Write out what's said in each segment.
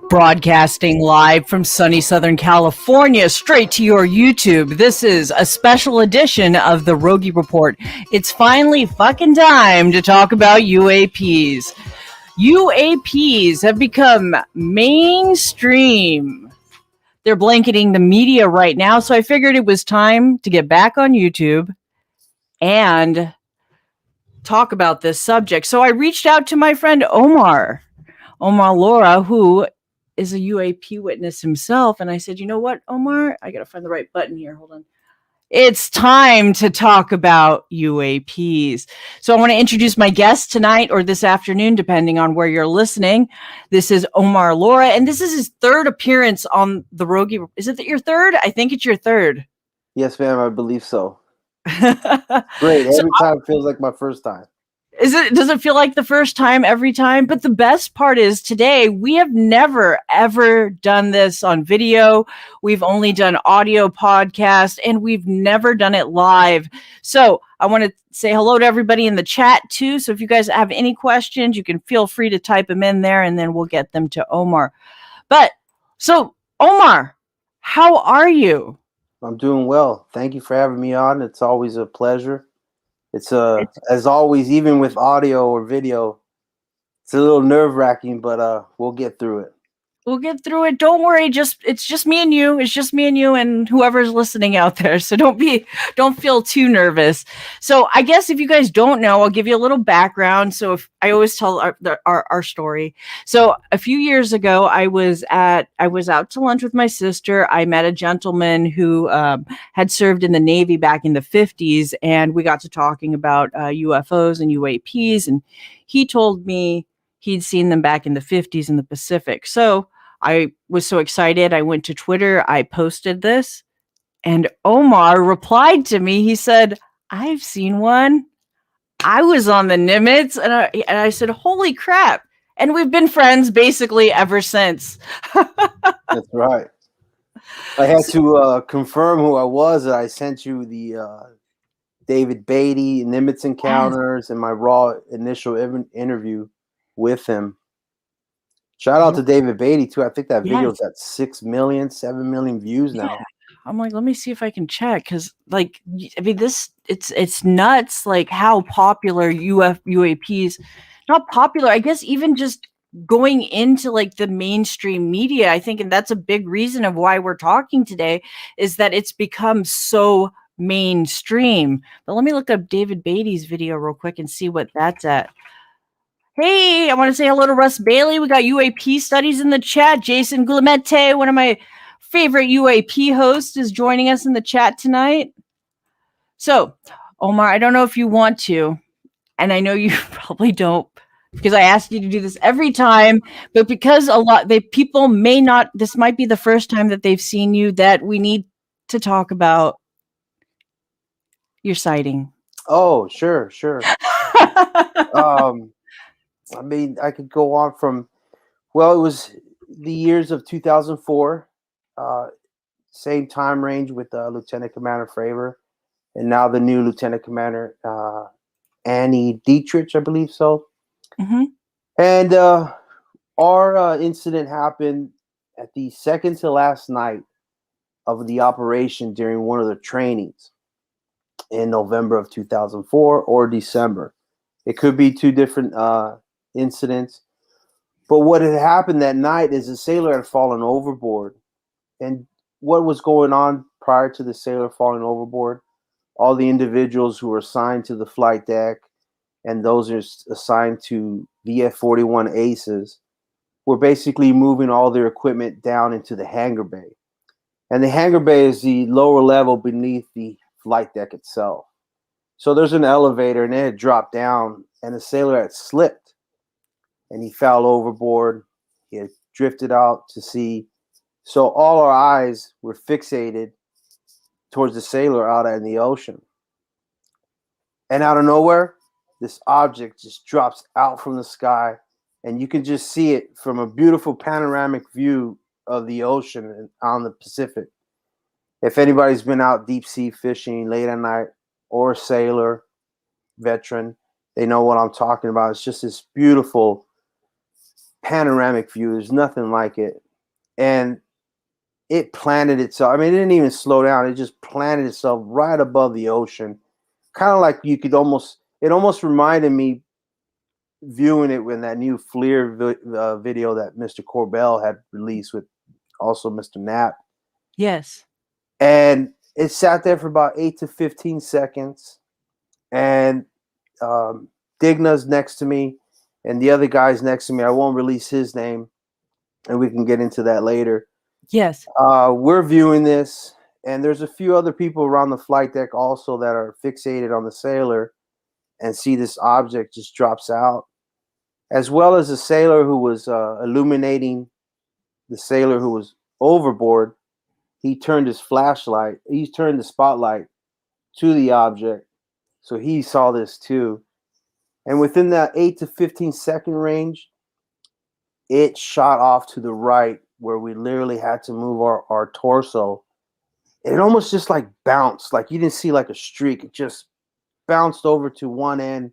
Broadcasting live from sunny Southern California, straight to your YouTube. This is a special edition of the Rogie Report. It's finally fucking time to talk about UAPs. UAPs have become mainstream. They're blanketing the media right now, so I figured it was time to get back on YouTube and talk about this subject. So I reached out to my friend Omar Lara, who is a UAP witness himself. And I said, you know what, Omar? I got to find the right button here. Hold on. It's time to talk about UAPs. So I want to introduce my guest tonight or this afternoon, depending on where you're listening. This is Omar Lara, and this is his third appearance on the Rogie. Is it your third? I think it's your third. Yes, ma'am. I believe so. Great. Every time feels like my first time. Does it feel like the first time every time? But the best part is today we have never ever done this on video. We've only done audio podcast and we've never done it live. So I want to say hello to everybody in the chat too. So if you guys have any questions, you can feel free to type them in there and then we'll get them to Omar. But so Omar, how are you? I'm doing well. Thank you for having me on. It's always a pleasure. It's as always, even with audio or video, it's a little nerve-wracking, but we'll get through it. We'll get through it. Don't worry. It's just me and you. It's just me and you and whoever's listening out there. So don't feel too nervous. So I guess if you guys don't know, I'll give you a little background. So if I always tell our story. So a few years ago, I was out to lunch with my sister. I met a gentleman who had served in the Navy back in the 50s, and we got to talking about UFOs and UAPs, and he told me he'd seen them back in the 50s in the Pacific. So I was so excited. I went to Twitter. I posted this and Omar replied to me. He said, I've seen one. I was on the Nimitz. And I said, holy crap. And we've been friends basically ever since. That's right. I had to confirm who I was. I sent you the David Beatty Nimitz encounters and my raw initial interview with him. Shout out to David Beatty too. I think that video's at 6 million, 7 million views now. I'm like, let me see if I can check, because like, I mean, it's nuts, like how popular UAPs, not popular, I guess even just going into like the mainstream media, I think, and that's a big reason of why we're talking today, is that it's become so mainstream. But let me look up David Beatty's video real quick and see what that's at. Hey, I want to say hello to Russ Bailey. We got UAP studies in the chat. Jason Gulamete, one of my favorite UAP hosts, is joining us in the chat tonight. So, Omar, I don't know if you want to, and I know you probably don't, because I asked you to do this every time, but because people may not, this might be the first time that they've seen you, that we need to talk about your sighting. Oh, sure. I mean, I could go on from, well, it was the years of 2004, same time range with Lieutenant Commander Fravor, and now the new Lieutenant Commander Annie Dietrich, I believe so. Mm-hmm. And our incident happened at the second to last night of the operation during one of the trainings in November of 2004 or December. It could be two different incidents. But what had happened that night is a sailor had fallen overboard. And what was going on prior to the sailor falling overboard? All the individuals who were assigned to the flight deck and those who are assigned to VF-41 Aces were basically moving all their equipment down into the hangar bay. And the hangar bay is the lower level beneath the flight deck itself. So there's an elevator, and it had dropped down, and the sailor had slipped, and he fell overboard. He had drifted out to sea. So all our eyes were fixated towards the sailor out in the ocean. And out of nowhere, this object just drops out from the sky, and you can just see it from a beautiful panoramic view of the ocean on the Pacific. If anybody's been out deep sea fishing late at night, or a sailor, veteran, they know what I'm talking about. It's just this beautiful panoramic view. There's nothing like it. And it planted itself. I mean, it didn't even slow down. It just planted itself right above the ocean. Kind of like you could almost, it almost reminded me viewing it when that new FLIR video that Mr. Corbell had released with also Mr. Knapp. Yes. And it sat there for about 8 to 15 seconds. And Digna's next to me, and the other guy's next to me. I won't release his name, and we can get into that later. Yes. We're viewing this, and there's a few other people around the flight deck also that are fixated on the sailor and see this object just drops out, as well as a sailor who was illuminating the sailor who was overboard. He turned his flashlight, he turned the spotlight to the object, so he saw this too. And within that 8 to 15-second range, it shot off to the right where we literally had to move our torso. It almost just like bounced, like you didn't see like a streak. It just bounced over to one end,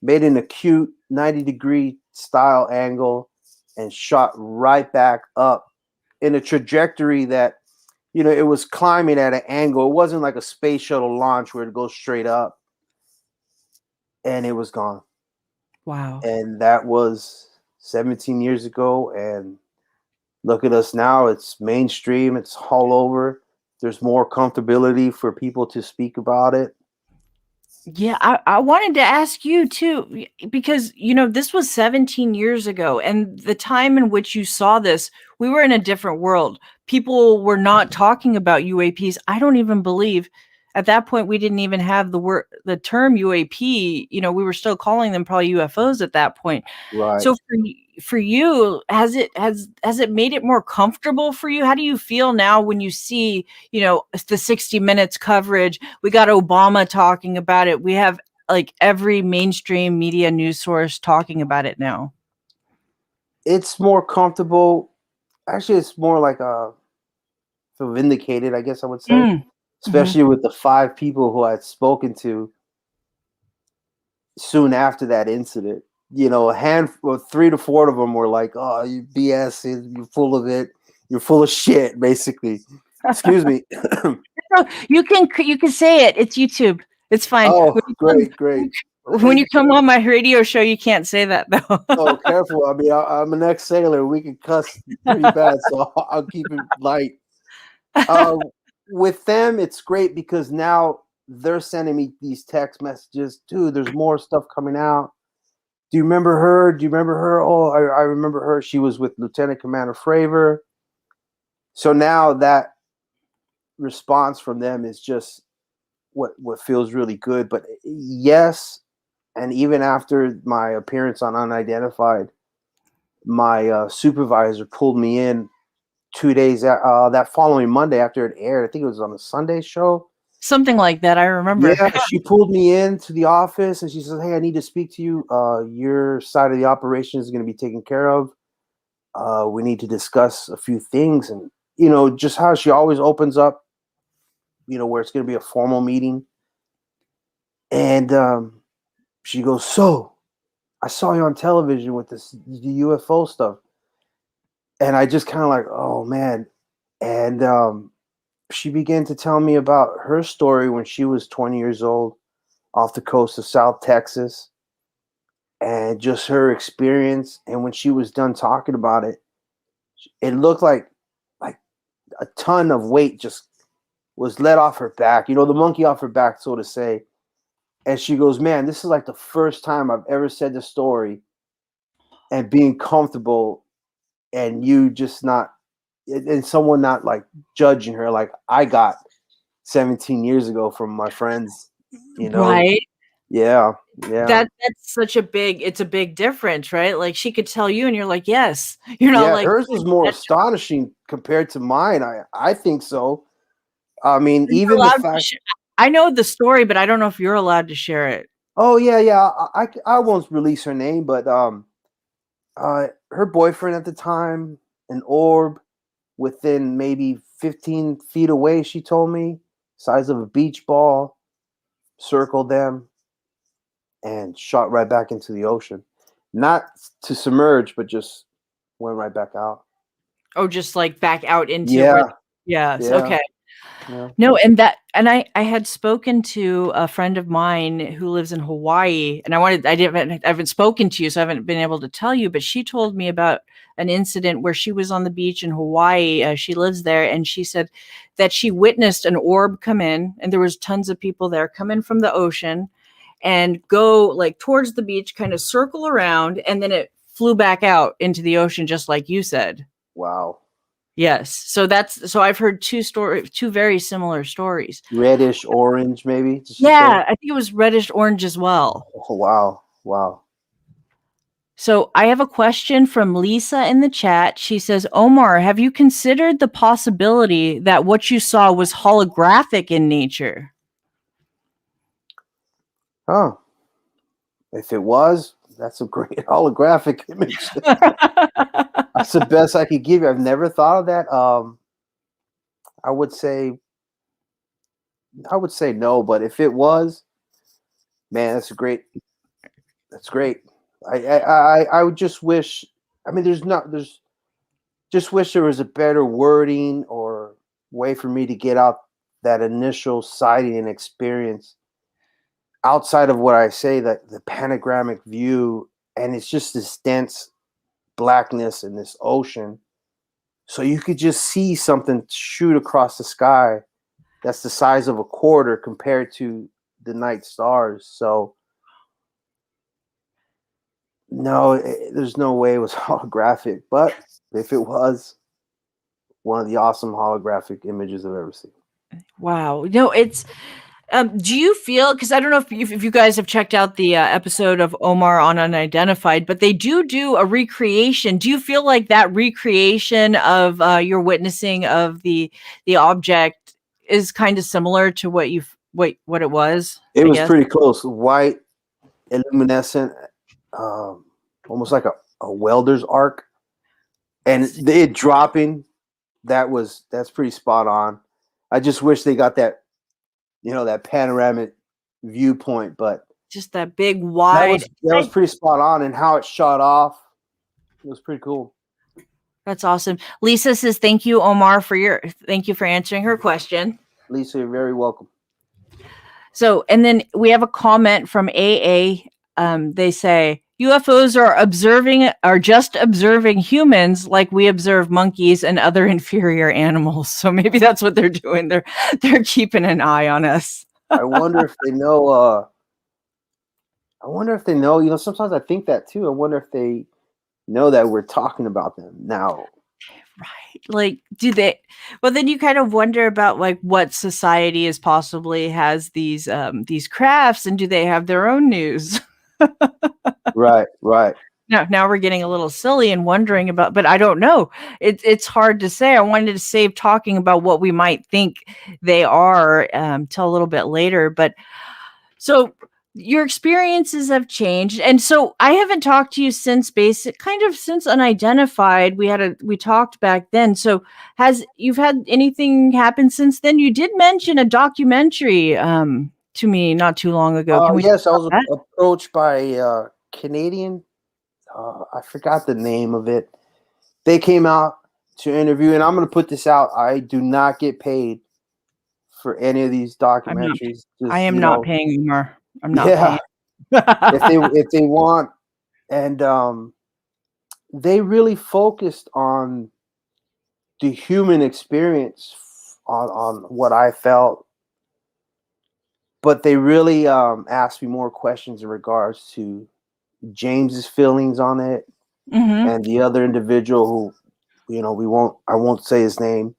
made an acute 90-degree style angle, and shot right back up in a trajectory that, you know, it was climbing at an angle. It wasn't like a space shuttle launch where it goes straight up. And it was gone. Wow. And that was 17 years ago. And look at us now. It's mainstream. It's all over. There's more comfortability for people to speak about it. Yeah, I wanted to ask you too, because, you know, this was 17 years ago, and the time in which you saw this, we were in a different world. People were not talking about UAPs. I don't even believe at that point we didn't even have the term UAP. You know, we were still calling them probably UFOs at that point. Right. So for you, has it made it more comfortable for you? How do you feel now when you see, you know, the 60 Minutes coverage? We got Obama talking about it. We have like every mainstream media news source talking about it now. It's more comfortable. Actually, it's more like feel vindicated, I guess I would say, Mhm. especially with the 5 people who I'd spoken to soon after that incident. You know, a handful, 3 to 4 of them were like, "Oh, you BS, you're full of it, you're full of shit," basically. Excuse me. No, you can say it. It's YouTube. It's fine. Oh, great, great. When you come on my radio show, you can't say that though. Oh, careful. I mean, I'm an ex-sailor. We can cuss pretty bad, so I'll keep it light. Uh, with them, it's great because now they're sending me these text messages. Dude, there's more stuff coming out. Do you remember her? Do you remember her? Oh, I remember her. She was with Lieutenant Commander Fravor. So now that response from them is just what feels really good. But yes, and even after my appearance on Unidentified, my supervisor pulled me in 2 days that following Monday after it aired. I think it was on a Sunday show. Something like that. I remember. Yeah, she pulled me into the office and she says, "Hey, I need to speak to you. Your side of the operation is going to be taken care of. We need to discuss a few things." And, you know, just how she always opens up, you know, where it's going to be a formal meeting. And she goes, "So, I saw you on television with the UFO stuff." And I just kind of like, oh, man. And she began to tell me about her story when she was 20 years old off the coast of South Texas, and just her experience. And when she was done talking about it, it looked like a ton of weight just was let off her back, you know, the monkey off her back, so to say. And she goes, "Man, this is like the first time I've ever said the story and being comfortable, and you just not, and someone not like judging her like I got 17 years ago from my friends, you know." Right. Yeah, yeah. That's such a it's a big difference, right? Like she could tell you and you're like, "Yes." You're not Yeah, like, hers was more "That's astonishing compared to mine. I think so. I mean, you're even the allowed to fact. I know the story, but I don't know if you're allowed to share it." Oh yeah, yeah. I won't release her name, but her boyfriend at the time, an orb within maybe 15 feet away. She told me, size of a beach ball, circled them and shot right back into the ocean. Not to submerge, but just went right back out. Oh, just like back out into where. Yeah, Yes. yeah, Okay. yeah. No, and I had spoken to a friend of mine who lives in Hawaii, and I haven't spoken to you, so I haven't been able to tell you, but she told me about an incident where she was on the beach in Hawaii. She lives there, and she said that she witnessed an orb come in, and there was tons of people there come in from the ocean and go like towards the beach, kind of circle around, and then it flew back out into the ocean, just like you said. Wow. Yes. So I've heard two very similar stories. Reddish orange, maybe. Did she say? Yeah, I think it was reddish orange as well. Oh, wow, wow. So I have a question from Lisa in the chat. She says, Omar, have you considered the possibility that what you saw was holographic in nature? Oh, if it was, that's a great holographic image. That's the best I could give you. I've never thought of that. I would say no, but if it was, man, that's great. That's great. I would just wish. I mean, there's just wish there was a better wording or way for me to get out that initial sighting and experience outside of what I say, that the panoramic view, and it's just this dense blackness in this ocean. So you could just see something shoot across the sky that's the size of a quarter compared to the night stars. So no, there's no way it was holographic. But if it was, one of the awesome holographic images I've ever seen. Wow. No, it's do you feel, because I don't know if you guys have checked out the episode of Omar on Unidentified, but they do a recreation. Do you feel like that recreation of your witnessing of the object is kind of similar to what it was? It I was guess. pretty close. White, illuminescent, almost like a welder's arc, and it dropping. That's pretty spot on. I just wish they got that, that panoramic viewpoint, but Just that big that wide. was that was pretty spot on, and how it shot off. It was pretty cool. That's awesome. Lisa says, thank you, Omar, thank you for answering her question. Lisa, you're very welcome. So, and then we have a comment from AA. They say UFOs are just observing humans like we observe monkeys and other inferior animals. So maybe that's what they're doing. They're keeping an eye on us. I wonder if they know. Sometimes I think that too. I wonder if they know that we're talking about them now. Right. Like, do they? Well, then you kind of wonder about like what society is possibly has these crafts, and do they have their own news? Right. Now we're getting a little silly and wondering about, but I don't know. It's hard to say. I wanted to save talking about what we might think they are till a little bit later. But so your experiences have changed, and so I haven't talked to you since since Unidentified. We talked back then. So you've had anything happen since then? You did mention a documentary to me not too long ago. Can we? Yes, I talk was about that? approached by a Canadian. I forgot the name of it. They came out to interview, and I'm going to put this out. I do not get paid for any of these I'm not. documentaries. I Just am not paying, Umar. I'm not yeah. paying. If they want, and they really focused on the human experience, on what I felt, but they really asked me more questions in regards to James's feelings on it, Hmm. and the other individual who, I won't say his name,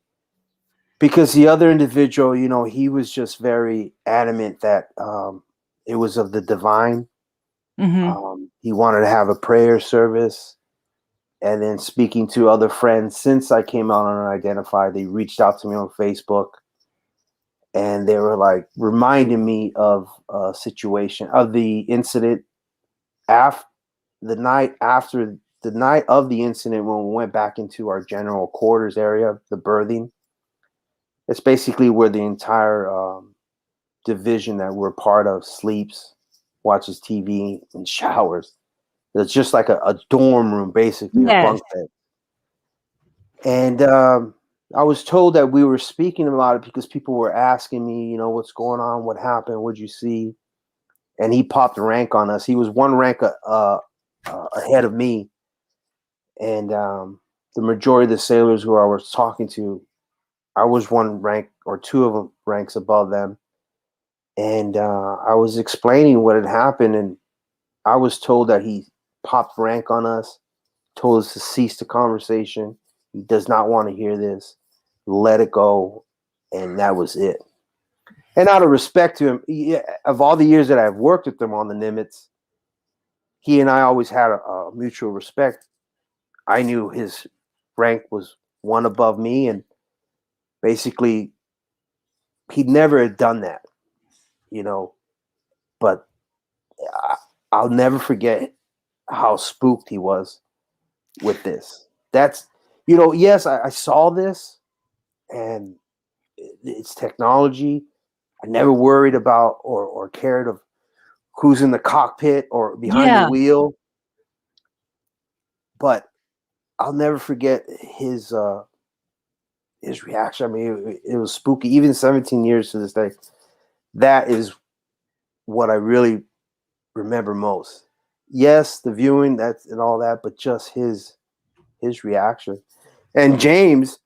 because the other individual, he was just very adamant that it was of the divine. Hmm. He wanted to have a prayer service. And then speaking to other friends since I came out on Unidentified, they reached out to me on Facebook, and they were like reminding me of a situation, of the incident after the night of the incident, when we went back into our general quarters area, the berthing. It's basically where the entire division that we're part of sleeps, watches TV, and showers. It's just like a dorm room, basically, or Yes. bunk bed. And I was told that we were speaking about it because people were asking me, what's going on, what happened, what'd you see? And he popped a rank on us. He was one rank ahead of me, and the majority of the sailors who I was talking to, I was one rank or two of them ranks above them. And I was explaining what had happened, and I was told that he popped rank on us, told us to cease the conversation. He does not want to hear this. Let it go. And that was it. And out of respect to him, of all the years that I've worked with him on the Nimitz, he and I always had a mutual respect. I knew his rank was one above me, and basically he never had done that, but I'll never forget how spooked he was with this. That's, yes, I saw this, and it's technology. I never worried about or cared of who's in the cockpit or behind the Yeah. wheel. But I'll never forget his reaction. I mean, it was spooky. Even 17 years to this day, that is what I really remember most. Yes, the viewing, that's and all that, but just his reaction. And James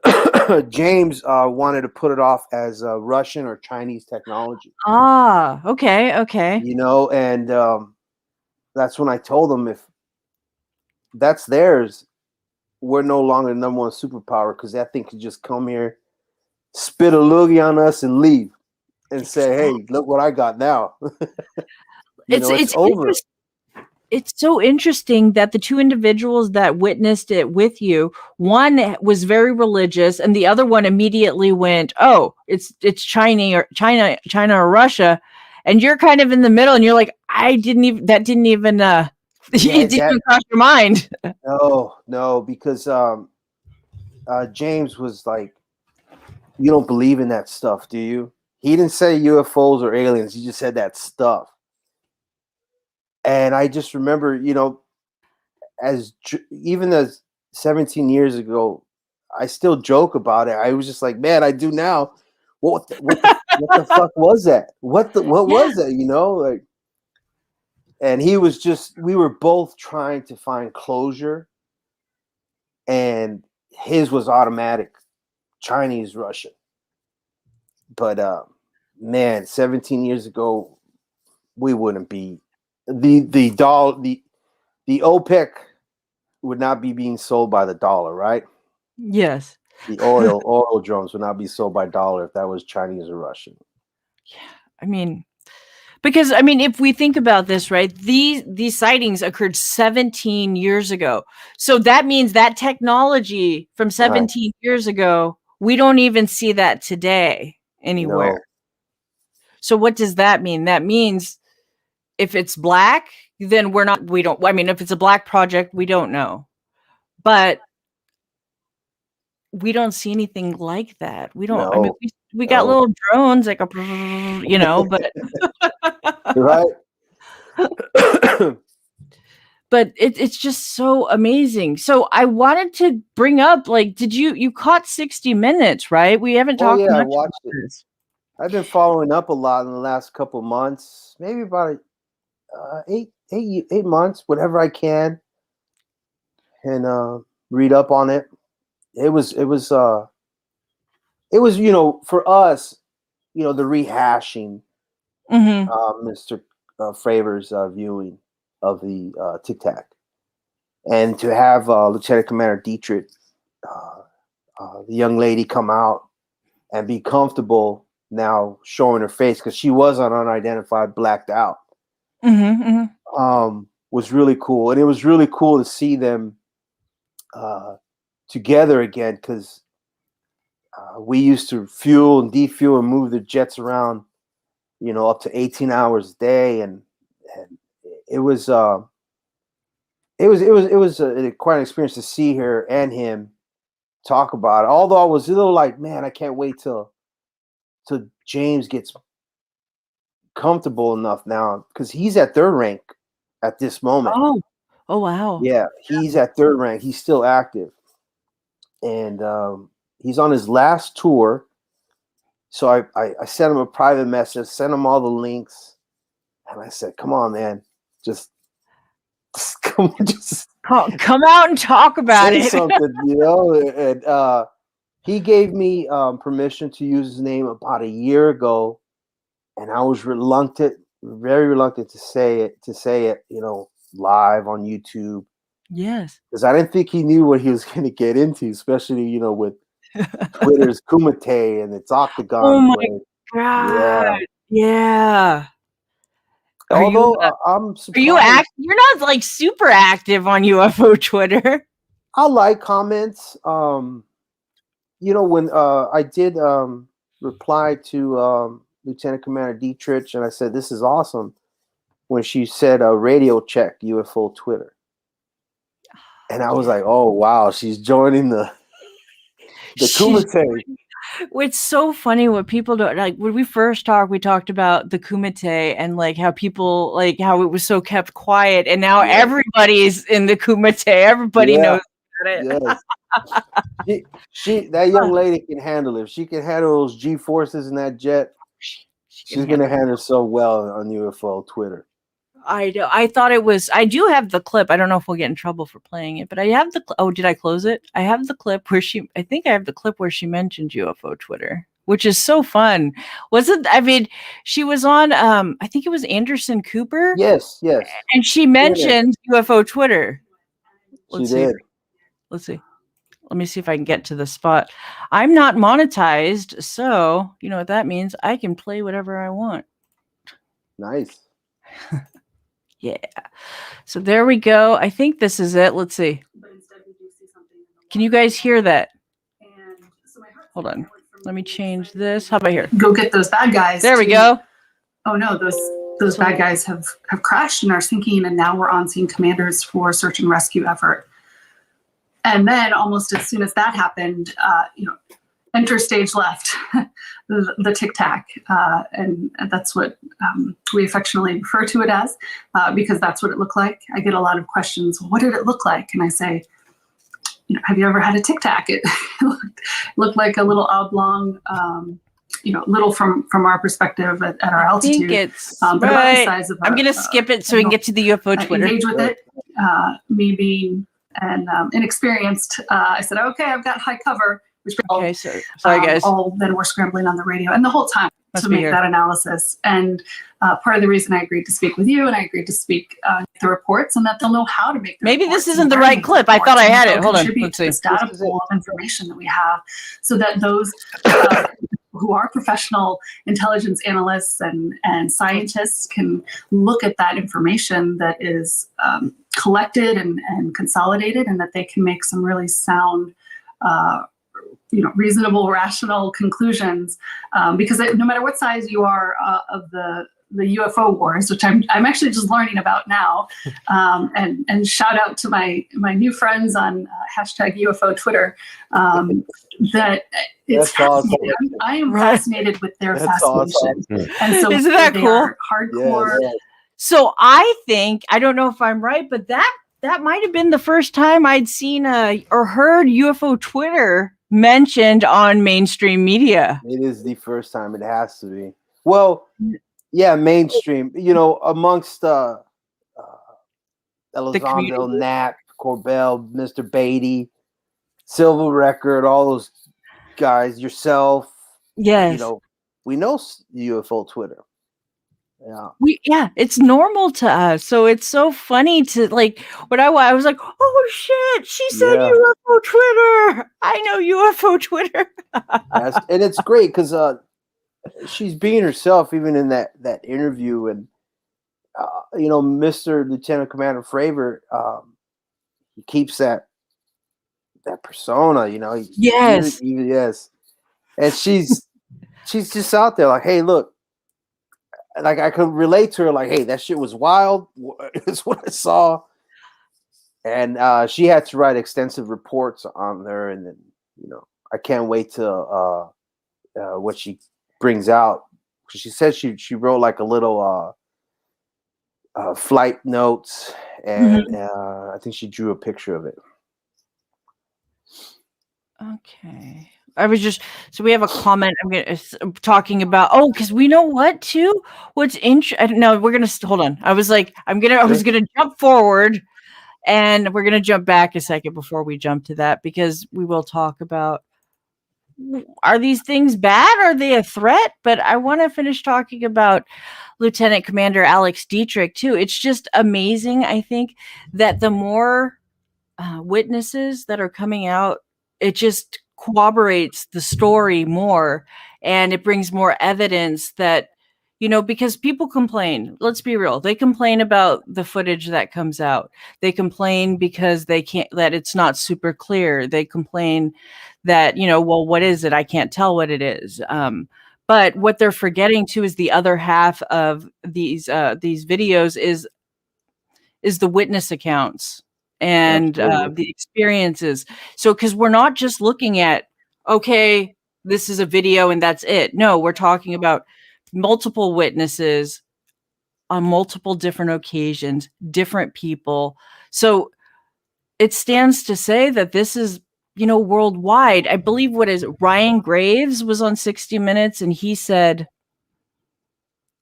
wanted to put it off as Russian or Chinese technology. Ah, okay. And that's when I told him, if that's theirs, we're no longer the number one superpower, because that thing could just come here, spit a loogie on us, and leave and say, "Hey, look what I got now." It's over. It's so interesting that the two individuals that witnessed it with you, one was very religious and the other one immediately went, "Oh, it's China or Russia." And you're kind of in the middle and you're like, it didn't even it didn't cross your mind. No, because James was like, "You don't believe in that stuff, do you?" He didn't say UFOs or aliens. He just said that stuff. And I just remember, even as 17 years ago, I still joke about it. I was just like, man, I do now. What the fuck was that? What was that? Like, and we were both trying to find closure, and his was automatic, Chinese, Russian. But man, 17 years ago, we wouldn't be the OPEC would not be being sold by the dollar, right? Yes. The oil drones would not be sold by dollar if that was Chinese or Russian. Yeah. I mean, because if we think about this, right, these sightings occurred 17 years ago. So that means that technology from 17 years ago, we don't even see that today anywhere. No. So what does that mean? That means if it's black, then if it's a black project, we don't know. But we don't see anything like that. We don't. No. We got little drones like but right. But it's just so amazing. So I wanted to bring up, like, did you caught 60 Minutes, right? We haven't talked much I watched about it. this. I've been following up a lot in the last couple of months, maybe about 8 months, whatever I can, and read up on it. It was for us, the rehashing, Mr. Fravor's viewing of the Tic Tac, and to have Lieutenant Commander Dietrich, the young lady, come out and be comfortable now showing her face, because she was on Unidentified, blacked out, was really cool. And it was really cool to see them together again, because we used to fuel and defuel and move the jets around, up to 18 hours a day, and it was quite an experience to see her and him talk about it. Although I was a little like, man, I can't wait till James gets comfortable enough now, because he's at third rank at this moment. Oh wow. Yeah, he's at third rank. He's still active. and he's on his last tour. So I sent him a private message, sent him all the links, and I said, "Come on, man, just come on, just Come out and talk about say it." something, you know." And he gave me permission to use his name about a year ago, and I was very reluctant to say it, you know, live on YouTube. Yes. Because I didn't think he knew what he was going to get into, especially, you know, with Twitter's Kumite and its Oh Octagon my play. God. Yeah. Yeah. Are you Although I'm are you surprised. You're not like super active on UFO Twitter. I like comments. You know, when I did reply to Lieutenant Commander Dietrich, and I said, "This is awesome," when she said radio check UFO Twitter. And I was like, "Oh wow, she's joining the Kumite." It's so funny what people do. Like when we first talked, we talked about the Kumite and like how people like how it was so kept quiet, and now everybody's in the Kumite. Everybody knows about it. Yes. That young lady can handle it. If she can handle those G forces in that jet, she's gonna handle it so well on UFO Twitter. I know. I thought it was. I do have the clip. I don't know if we'll get in trouble for playing it, but I have the. Oh, did I close it? I have the clip where she. I think I have the clip where she mentioned UFO Twitter, which is so fun. Was it? I mean, she was on. I think it was Anderson Cooper. Yes. And she mentioned UFO Twitter. Let's see. Let's see. Let me see if I can get to the spot. I'm not monetized, so you know what that means. I can play whatever I want. Nice. Yeah. So there we go. I think this is it. Let's see. Can you guys hear that? Hold on. Let me change this. How about here? Go get those bad guys. There we go. Oh no, those bad guys have crashed and are sinking, and now we're on scene commanders for search and rescue effort. And then almost as soon as that happened, enter stage left, the Tic Tac, and that's what we affectionately refer to it as, because that's what it looked like. I get a lot of questions. What did it look like? And I say, have you ever had a Tic Tac? It looked like a little oblong, little from our perspective at our altitude. I think it's but about the size of I'm going to skip it so we can get to the UFO Twitter. Engage with it. Me being inexperienced, I said, okay, I've got high cover. Okay, sorry guys. All then we're scrambling on the radio, and the whole time to make that analysis. And part of the reason I agreed to speak with you and I agreed to speak the reports, and that they'll know how to make. Maybe this isn't the right clip. I thought I had it. Hold on. Let's see. This data pool of information that we have, so that those who are professional intelligence analysts and scientists can look at that information that is collected and consolidated, and that they can make some really sound, reasonable, rational conclusions. Because no matter what size you are of the UFO wars, which I'm actually just learning about now, and shout out to my new friends on hashtag UFO Twitter, that it's fascinating. Awesome. I am fascinated with their fascination. Awesome. And so isn't that cool? Hardcore. Yeah. So I think, I don't know if I'm right, but that might have been the first time I'd seen or heard UFO Twitter mentioned on mainstream media. It is the first time. It has to be. Well, yeah, mainstream. Amongst Elizondo, Nat, Corbell, Mr. Beatty, Silver Record, all those guys, yourself. Yes. We know UFO Twitter. Yeah. It's normal to us. So it's so funny to when I was like, oh shit, she said UFO Twitter. I know UFO Twitter. Yes, and it's great because she's being herself even in that interview, and Mr. Lieutenant Commander Fravor, he keeps that persona, Yes. Yes. And she's just out there like, hey, look, like I could relate to her, like, hey, that shit was wild. It's what I saw. And she had to write extensive reports on her, and then I can't wait to what she brings out. She said she wrote like a little flight notes, and I think she drew a picture of it. Okay. I was just so we have a comment. I'm gonna talking about because we know what too. What's interesting? No, we're gonna hold on. I was like, I was gonna jump forward, and we're gonna jump back a second before we jump to that because we will talk about are these things bad? Are they a threat? But I want to finish talking about Lieutenant Commander Alex Dietrich too. It's just amazing. I think that the more witnesses that are coming out, it just corroborates the story more and it brings more evidence that, because people complain. Let's be real. They complain about the footage that comes out. They complain because that it's not super clear. They complain that, well, what is it? I can't tell what it is. But what they're forgetting too is the other half of these videos is the witness accounts and the experiences. So, because we're not just looking at, okay, this is a video and that's it. No, we're talking about multiple witnesses on multiple different occasions, different people. So it stands to say that this is, worldwide. I believe Ryan Graves was on 60 Minutes and he said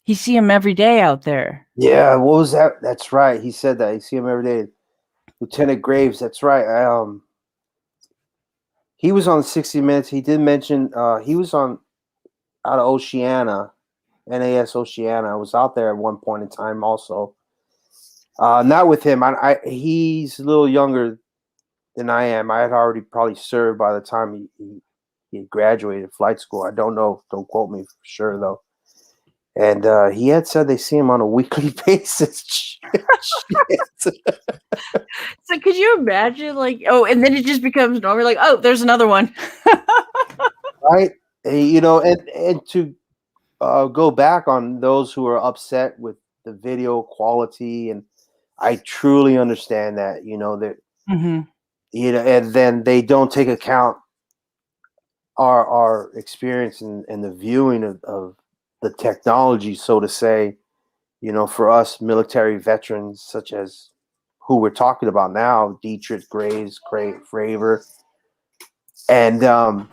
he see him every day out there. Yeah, what was that? That's right. He said that. You see him every day. Lieutenant Graves, that's right. He was on 60 Minutes. He did mention he was on out of Oceana, NAS Oceana. I was out there at one point in time also. Not with him. He's a little younger than I am. I had already probably served by the time he graduated flight school. I don't know. Don't quote me for sure, though. And he had said they see him on a weekly basis. So could you imagine, and then it just becomes normal, there's another one. Right? And to go back on those who are upset with the video quality, and I truly understand that, that, and then they don't take account our experience and the viewing of the technology, so to say, for us military veterans, such as who we're talking about now, Dietrich, Graves, Fravor, and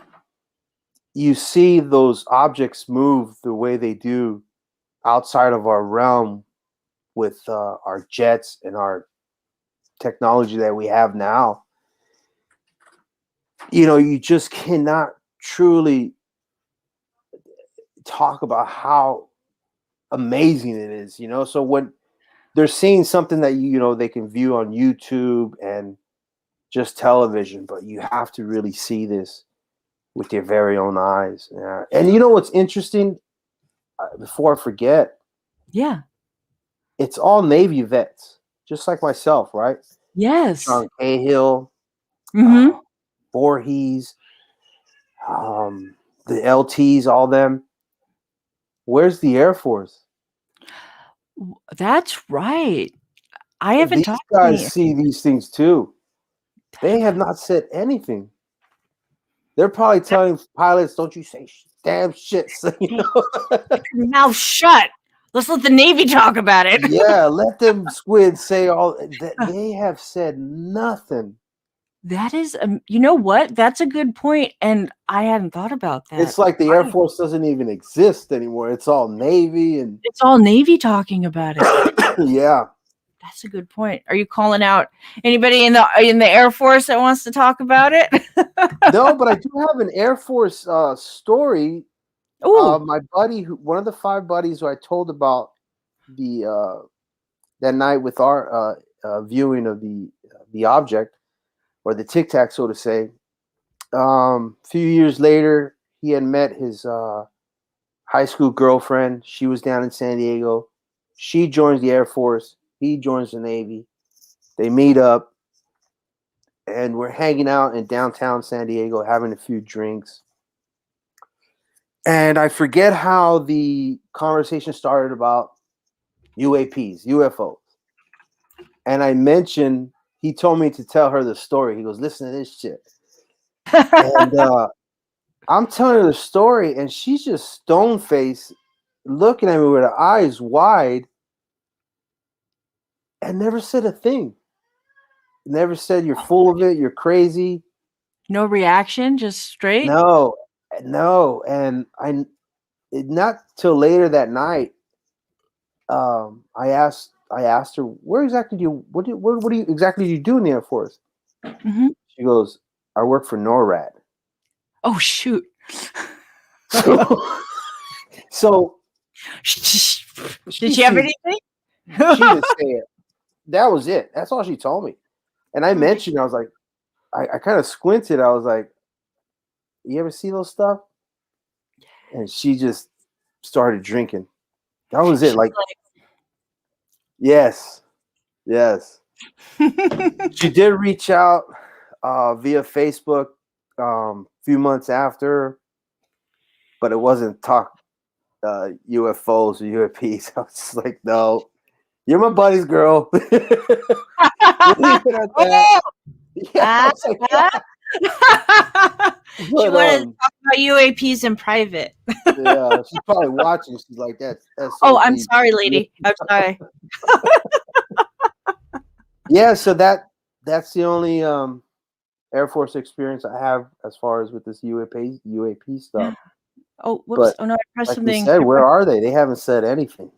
you see those objects move the way they do outside of our realm with our jets and our technology that we have now. You just cannot truly talk about how amazing it is, so when they're seeing something that they can view on YouTube and just television, but you have to really see this with your very own eyes. Yeah. And what's interesting, before I forget, it's all Navy vets, just like myself, right? Yes. Sean Cahill, Voorhees, the LTs, all them. Where's the Air Force? That's right. I haven't These talked guys to see these things too. They have not said anything. They're probably telling pilots, "Don't you say damn shit." Mouth shut. Let's let the Navy talk about it. Yeah, let them squids say all. They have said nothing. That is, you know what? That's a good point, and I hadn't thought about that. It's like the Air Force doesn't even exist anymore. It's all Navy, and it's all Navy talking about it. Yeah, that's a good point. Are you calling out anybody in the Air Force that wants to talk about it? No, but I do have an Air Force story. My buddy, one of the 5 buddies who I told about that night with our viewing of the object, or the Tic Tac, so to say. A few years later, he had met his high school girlfriend. She was down in San Diego. She joins the Air Force. He joins the Navy. They meet up, and we're hanging out in downtown San Diego, having a few drinks. And I forget how the conversation started about UAPs, UFOs. And I mentioned, he told me to tell her the story. He goes, "Listen to this shit." And I'm telling her the story, and she's just stone-faced, looking at me with her eyes wide, and never said a thing. Never said, "You're full of it, you're crazy." No reaction, just straight? No, and not till later that night. I asked her, where exactly do you what do you exactly do you do in the Air Force? Mhm. She goes, I work for NORAD. Oh, shoot. So, so Did she have sees, anything? she didn't say it. That was it. That's all she told me. And I mentioned, I was like, I kind of squinted. I was like, you ever see those stuff? And she just started drinking. That was it. She's Like, yes. She did reach out via Facebook few months after, but it wasn't talk UFOs or UAPs. I was just like, no, you're my buddy's girl. We'll leave it at that. Yeah, I was like, yeah. She wanted to talk about UAPs in private. Yeah, she's probably watching. She's like, that's oh, I'm sorry, lady. I'm sorry. Yeah, so that's the only Air Force experience I have as far as with this UAP stuff. Oh, whoops. But Oh no, I pressed like something. you said, where are they? They haven't said anything.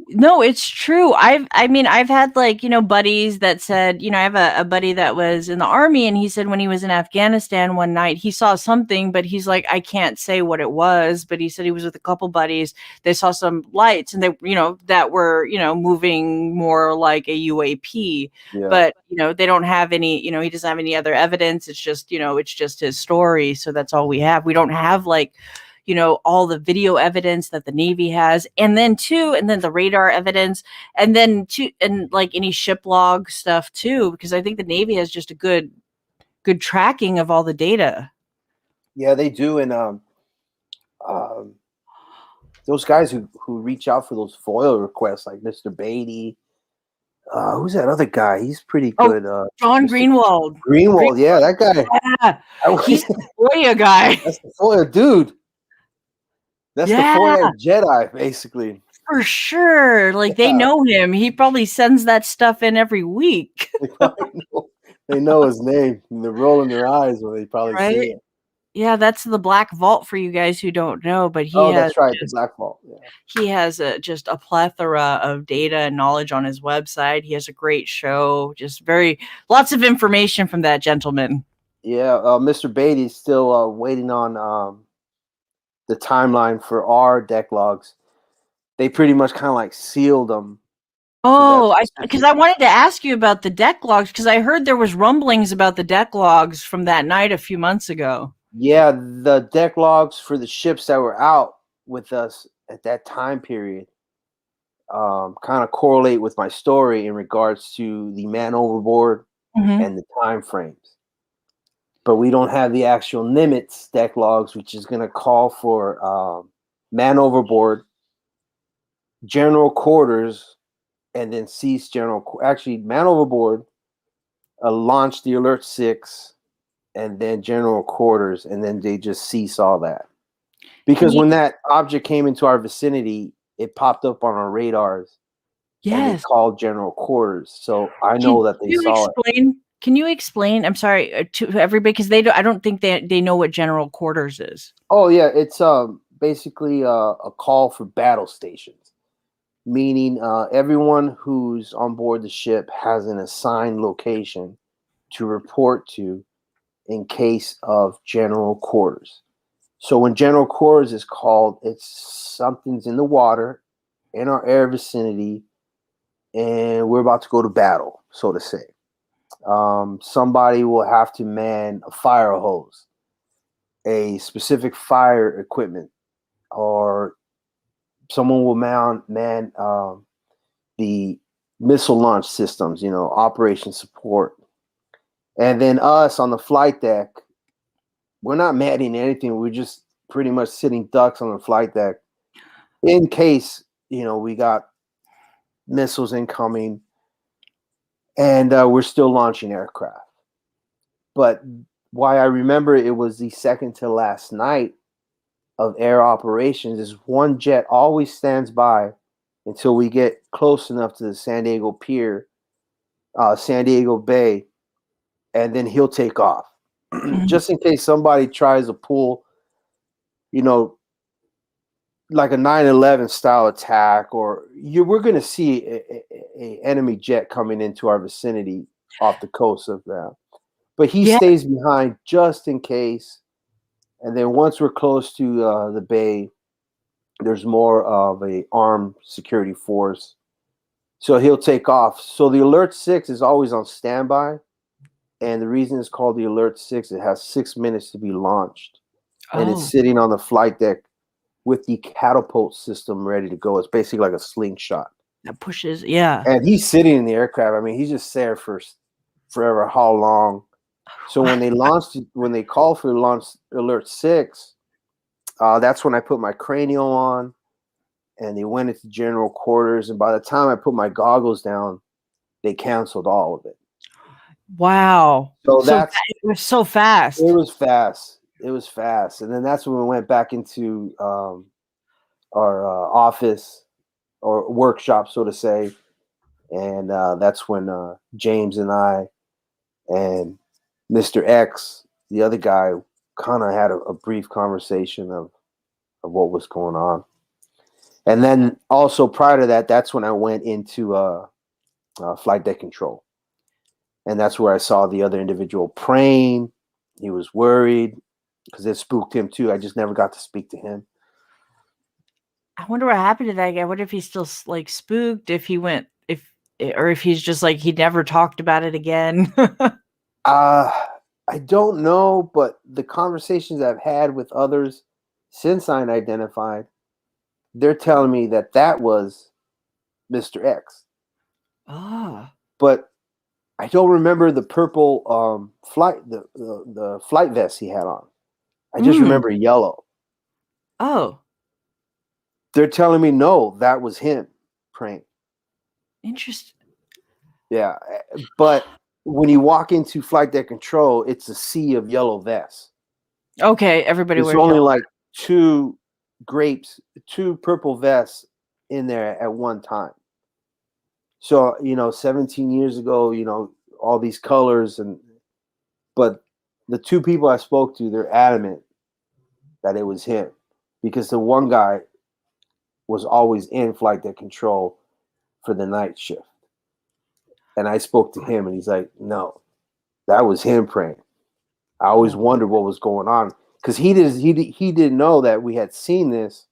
No, it's true. I mean, I've had like, buddies that said, I have a buddy that was in the army, and he said when he was in Afghanistan one night, he saw something, but he's like, I can't say what it was, but he said he was with a couple buddies. They saw some lights, and they, that were, moving more like a UAP, Yeah. but, they don't have any, he doesn't have any other evidence. It's just, it's just his story. So that's all we have. We don't have like, all the video evidence that the Navy has, and then the radar evidence, and then and like any ship log stuff too, because I think the Navy has just a good tracking of all the data. Yeah, they do. And those guys who reach out for those FOIL requests, like Mr. Beatty, who's that other guy? He's pretty good. John Greenwald. Greenwald, yeah, that guy. Yeah, he's the FOIA guy. That's the FOIA dude. That's the FOIA Jedi, basically. For sure. Like, they know him. He probably sends that stuff in every week. They know his name. And they're rolling their eyes when they probably see it. Yeah, that's the Black Vault for you guys who don't know. But that's right, the Black Vault. Yeah. He has just a plethora of data and knowledge on his website. He has a great show. Just lots of information from that gentleman. Yeah, Mr. Beatty is still waiting on the timeline for our deck logs. They pretty much kind of like sealed them. Oh, because I wanted to ask you about the deck logs, because I heard there was rumblings about the deck logs from that night a few months ago. Yeah, the deck logs for the ships that were out with us at that time period kind of correlate with my story in regards to the man overboard and the time frames. But we don't have the actual Nimitz deck logs, which is going to call for man overboard, general quarters, and then cease actually man overboard, launch the Alert 6, and then general quarters, and then they just cease all that. Because when that object came into our vicinity, it popped up on our radars. Yes. And they called general quarters. So I know that they saw it. Can you explain? I'm sorry to everybody, because I don't think they know what general quarters is. Oh yeah, it's basically a call for battle stations, meaning everyone who's on board the ship has an assigned location to report to in case of general quarters. So when general quarters is called, it's something's in the water, in our air vicinity, and we're about to go to battle, so to say. Somebody will have to man a fire hose, a specific fire equipment, or someone will man the missile launch systems, operation support. And then us on the flight deck, we're not manning anything. We're just pretty much sitting ducks on the flight deck in case, we got missiles incoming. And we're still launching aircraft. But why I remember it was the second to last night of air operations is one jet always stands by until we get close enough to the San Diego Pier, San Diego Bay, and then he'll take off. just in case somebody tries to pull, you know, like a 9/11 style attack, or we're going to see a enemy jet coming into our vicinity off the coast of that. But he Yeah. stays behind just in case. And then once we're close to the bay, there's more of a armed security force. So he'll take off. So the Alert 6 is always on standby. And the reason it's called the Alert 6, it has 6 minutes to be launched. And it's sitting on the flight deck with the catapult system ready to go. It's basically like a slingshot. That pushes, yeah. And he's sitting in the aircraft. I mean, he's just there for forever, how long. So when they call for launch Alert 6, that's when I put my cranial on, and they went into general quarters. And by the time I put my goggles down, they canceled all of it. Wow. So it was so fast. It was fast. It was fast. And then that's when we went back into our office or workshop, so to say. And that's when James and I and Mr. X, the other guy, kind of had a brief conversation of what was going on. And then also prior to that, that's when I went into flight deck control. And that's where I saw the other individual praying. He was worried because it spooked him too. I just never got to speak to him. I wonder what happened to that guy. What if he's still like spooked, if he went, or if he's just like, he never talked about it again. I don't know, but the conversations I've had with others since Unidentified, they're telling me that was Mr. X. But I don't remember the purple the flight vest he had on. I just remember yellow. Oh. They're telling me no, that was him praying. Interesting. Yeah, but when you walk into flight deck control, it's a sea of yellow vests. Okay, everybody There's wears only yellow. like two purple vests in there at one time. So, 17 years ago, all these colors, but the two people I spoke to, they're adamant that it was him, because the one guy was always in flight deck control for the night shift. And I spoke to him and he's like, no, that was him praying. I always wondered what was going on, because he didn't know that we had seen this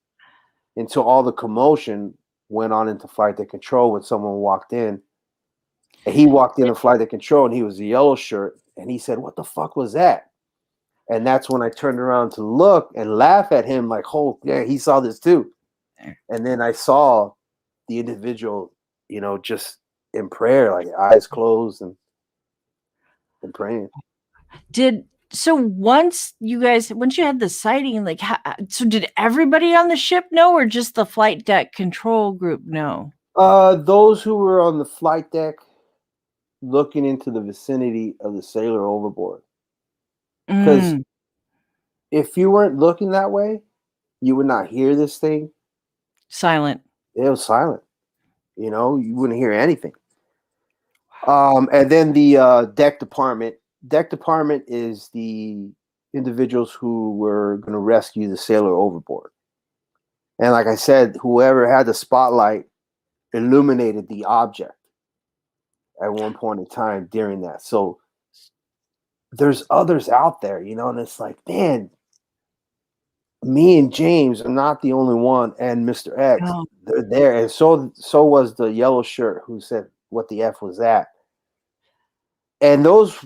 until all the commotion went on into flight deck control when someone walked in. And he walked in flight deck control and he was a yellow shirt. And he said, what the fuck was that? And that's when I turned around to look and laugh at him like, oh, yeah, he saw this too. And then I saw the individual, just in prayer, like eyes closed and praying. So once you had the sighting, like, so did everybody on the ship know, or just the flight deck control group know? Those who were on the flight deck looking into the vicinity of the sailor overboard. Because if you weren't looking that way, you would not hear this thing. Silent. It was silent. You wouldn't hear anything. And then the deck department. Deck department is the individuals who were going to rescue the sailor overboard. And like I said, whoever had the spotlight illuminated the object at one point in time during that. So there's others out there, and it's like, man, me and James are not the only one, and Mr. X, they're there. And so was the yellow shirt who said, what the F was that? And those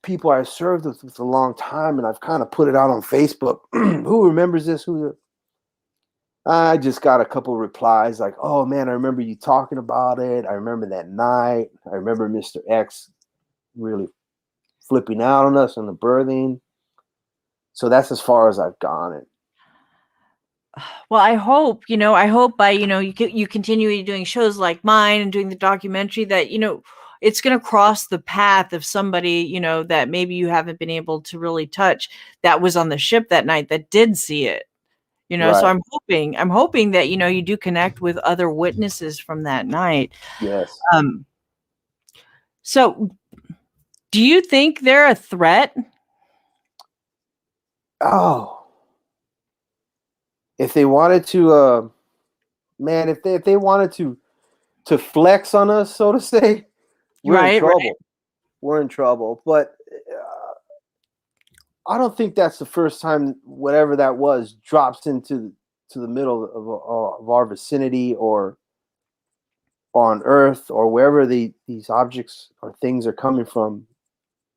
people I served with a long time, and I've kind of put it out on Facebook. Who remembers this? I just got a couple replies like, oh man, I remember you talking about it. I remember that night. I remember Mr. X really flipping out on us on the berthing. So that's as far as I've gone. Well, I hope by, you continue doing shows like mine and doing the documentary that, it's going to cross the path of somebody, that maybe you haven't been able to really touch, that was on the ship that night, that did see it, right. So I'm hoping that, you do connect with other witnesses from that night. Yes. So do you think they're a threat? Oh, if they wanted to, man, if they wanted to flex on us, so to say, we're in Right, right. trouble. We're in trouble. But I don't think that's the first time whatever that was drops into the middle of our vicinity or on Earth or wherever these objects or things are coming from.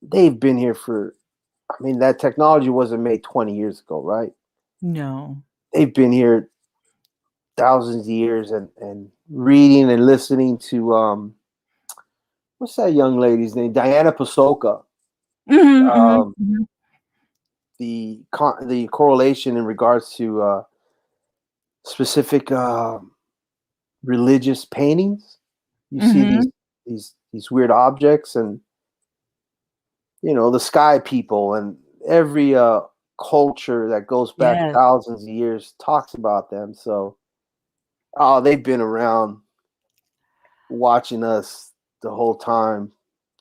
They've been here for. I mean, that technology wasn't made 20 years ago, right? No. They've been here thousands of years, and reading and listening to what's that young lady's name? Diana Pasoka. Mhm, mhm, Um, mhm. the correlation in regards to specific religious paintings. You see Mhm. these weird objects, and the sky people, and every culture that goes back Yes. thousands of years talks about them. So, oh, they've been around watching us the whole time.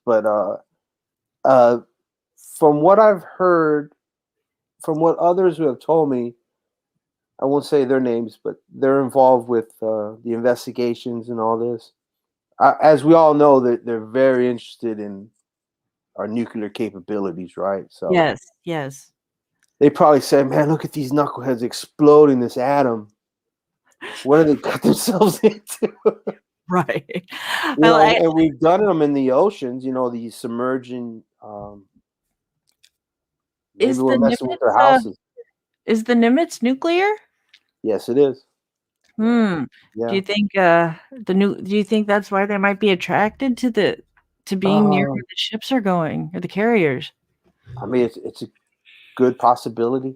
But uh, from what I've heard, from what others who have told me, I won't say their names, but they're involved with the investigations and all this. As we all know, that they're very interested in our nuclear capabilities, right? So Yes, yes. they probably said, "Man, look at these knuckleheads exploding this atom. What do they got themselves into?" Right. Well, And we've done them in the oceans. These submerging. Maybe is we're the messing with their Nimitz, houses. is the Nimitz nuclear? Yes, it is. Hmm. Do Yeah. you think do you think that's why they might be attracted to being near Uh, where the ships are going or the carriers? I mean, it's a good possibility.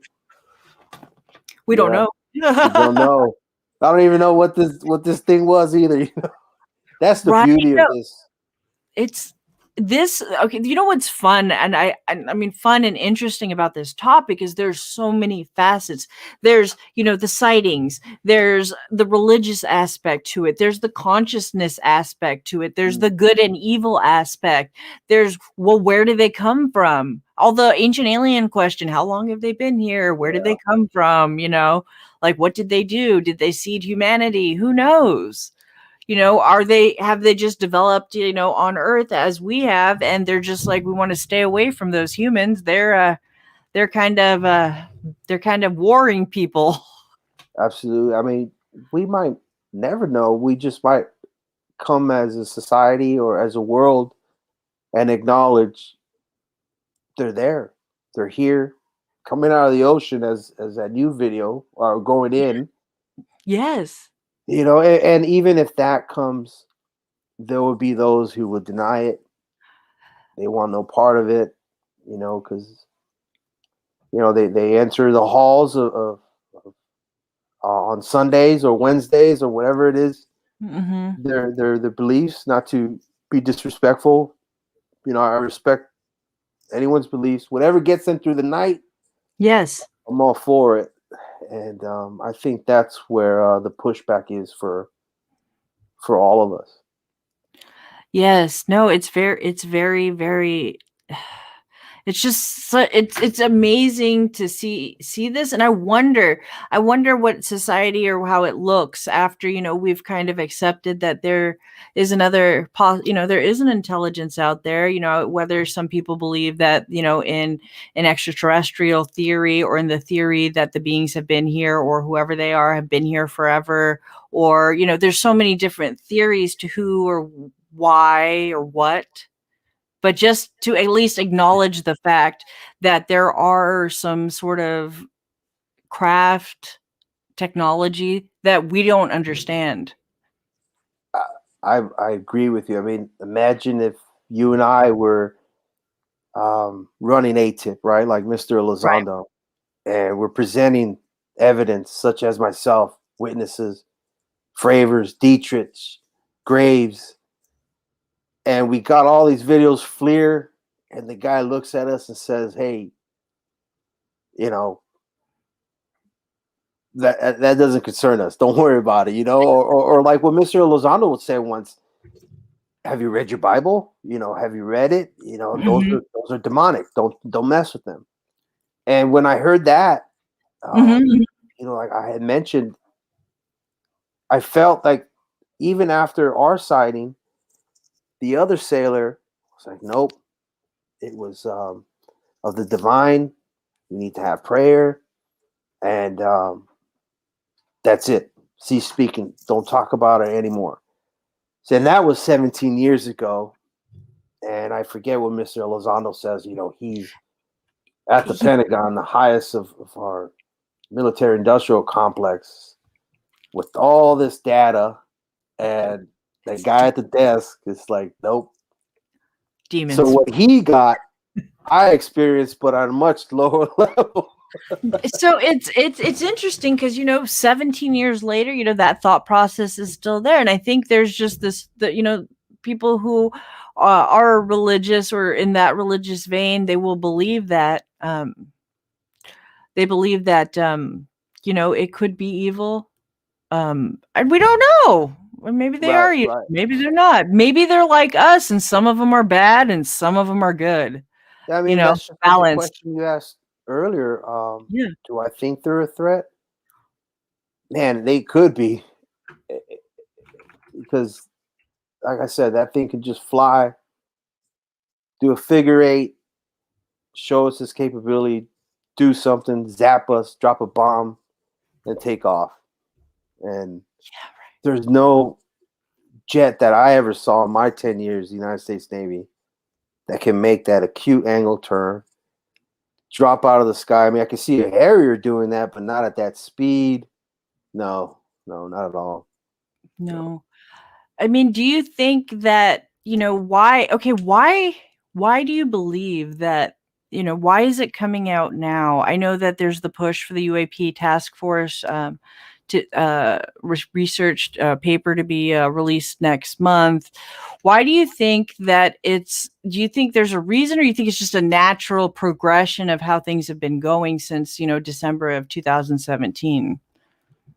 We don't Yeah, know. we don't know. I don't even know what this thing was either. That's the Right? beauty of No, this. it's this okay, you know what's fun, and I mean fun and interesting about this topic is there's so many facets. There's, the sightings, there's the religious aspect to it, there's the consciousness aspect to it, there's Mm, the good and evil aspect. There's, well, where do they come from? All the ancient alien question, how long have they been here? Where did yeah, they come from? Like what did they do? Did they seed humanity? Who knows? Have they just developed, on Earth as we have, and they're just like, we want to stay away from those humans. They're kind of warring people. absolutely. I mean, we might never know. We just might come as a society or as a world and acknowledge they're there. They're here, coming out of the ocean as that new video or going in. Yes. And even if that comes, there will be those who will deny it. They want no part of it, because they enter the halls of on Sundays or Wednesdays or whatever it is. Hmm. Their beliefs, not to be disrespectful. I respect anyone's beliefs. Whatever gets them through the night, Yes. I'm all for it. And I think that's where the pushback is for all of us. Yes. No, it's very, very it's just it's amazing to see this, and I wonder what society or how it looks after we've kind of accepted that there is there is an intelligence out there, whether some people believe that in extraterrestrial theory or in the theory that the beings have been here or whoever they are have been here forever, or there's so many different theories to who or why or what, but just to at least acknowledge the fact that there are some sort of craft technology that we don't understand. I agree with you. I mean, imagine if you and I were running ATIP, right, like Mr. Right. Elizondo, and we're presenting evidence such as myself, witnesses, Fravers, Dietrich, Graves, and we got all these videos clear, and the guy looks at us and says, "Hey, you know that doesn't concern us. Don't worry about it." Or like what Mr. Elizondo would say once: "Have you read your Bible? Have you read it? Those Mhm. are demonic. Don't mess with them." And when I heard that, Mhm. like I had mentioned, I felt like even after our sighting, the other sailor was like, nope, it was of the divine. We need to have prayer. And that's it. Cease speaking. Don't talk about it anymore. So, and that was 17 years ago. And I forget what Mr. Elizondo says. He's at the Pentagon, the highest of our military industrial complex, with all this data. And the guy at the desk is like, nope. Demons. So what he got, I experienced, but on a much lower level. So it's interesting because 17 years later, that thought process is still there, and I think there's just people who are religious or in that religious vein, they will believe that it could be evil, and we don't know. Or maybe they Right, are evil. right. Maybe they're not. Maybe they're like us, and some of them are bad, and some of them are good. I mean, that's just like the Balanced. question you asked earlier. Yeah. Do I think they're a threat? Man, they could be, because, like I said, that thing could just fly, do a figure eight, show us its capability, do something, zap us, drop a bomb, and take off. And there's no jet that I ever saw in my 10 years, the United States Navy, that can make that acute angle turn, drop out of the sky. I mean, I can see a Harrier doing that, but not at that speed. No, not at all. No. I mean, do you think that, why do you believe that, why is it coming out now? I know that there's the push for the UAP task force to research paper to be released next month. Why do you think that do you think there's a reason, or you think it's just a natural progression of how things have been going since, December of 2017?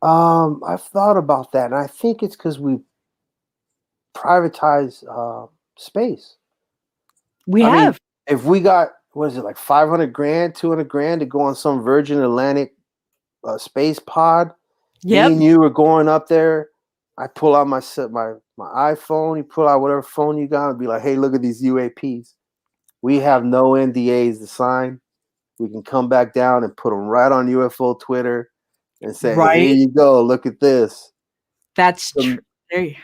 I've thought about that, and I think it's because we privatize space. We I mean, have. if we got, what is it, like 500 grand, 200 grand to go on some Virgin Atlantic space pod, me Yep. and you are going up there. I pull out my iPhone, you pull out whatever phone you got, and be like, hey, look at these UAPs. We have no NDAs to sign. We can come back down and put them right on UFO Twitter and say, hey, here Right. you go, look at this. That's true. Maybe